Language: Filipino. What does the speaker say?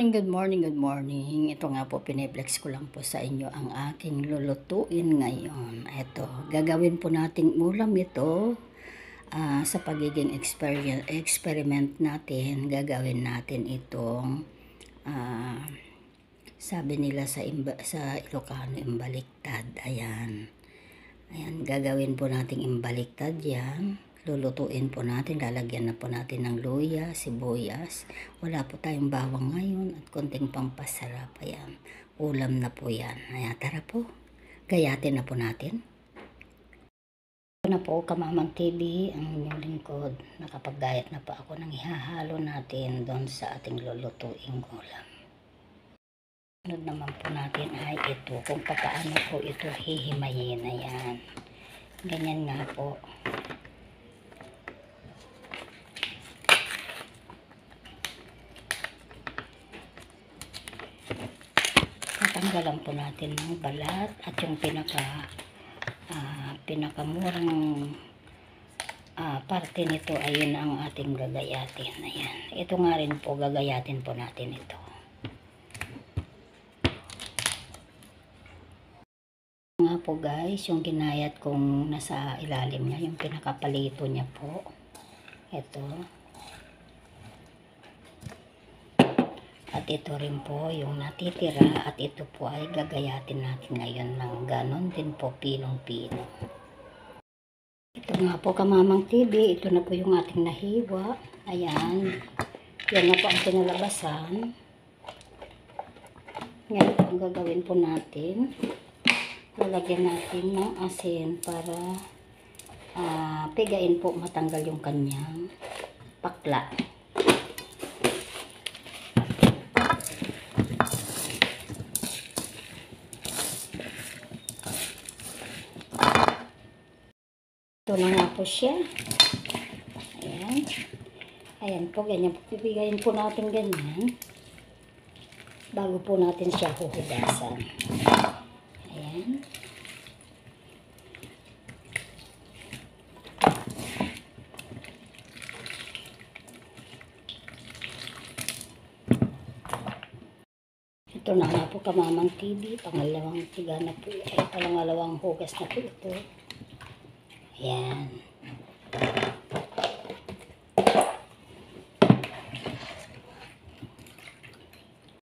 Good morning, good morning. Ito nga po, piniplex ko lang po sa inyo ang aking lulutuin ngayon. Ito, gagawin po nating ulam ito sa pagiging experiment natin. Gagawin natin itong sabi nila sa Ilocano, imbaliktad. Ayan, gagawin po nating imbaliktad yan. Lulutuin po natin, lalagyan na po natin ng luya, sibuyas. Wala po tayong bawang ngayon at konting pampasarap. Ayan, ulam na po yan. Ayan, tara po, gayatin na po natin. Ito na po, Kamamang TV, ang inyong lingkod. Nakapaggayat na po ako ng ihahalo natin doon sa ating lulutuing ulam. Sunod naman po natin ay ito, kung paano po ito hihimayin. Ayan, ganyan nga po. Tatanggalan po natin ng balat at yung pinakamurang parte nito ay yun ang ating gagayatin. Ayan, ito nga rin po, gagayatin po natin ito. Nga po guys, yung ginayat kong nasa ilalim niya, yung pinakapalito niya po, ito. At ito rin po yung natitira, at ito po ay gagayatin natin ngayon ng ganon din po, pinong-pino. Ito nga po, Kamamang TV, ito na po yung ating nahiwa. Ayan, yan na po ang pinalabasan. Ngayon po ang gagawin po natin, lalagyan natin ng asin para pigain po, matanggal yung kanyang pakla. Ito na nga po siya. Ayan. Ayan po, ganyan po. Pipigayin po natin ganyan. Bago po natin siya huhugasan. Ayan. Ito na nga po, Kamamang TV. Pangalawang tiga na po. Ay, pangalawang hugas na po ito. Ayan.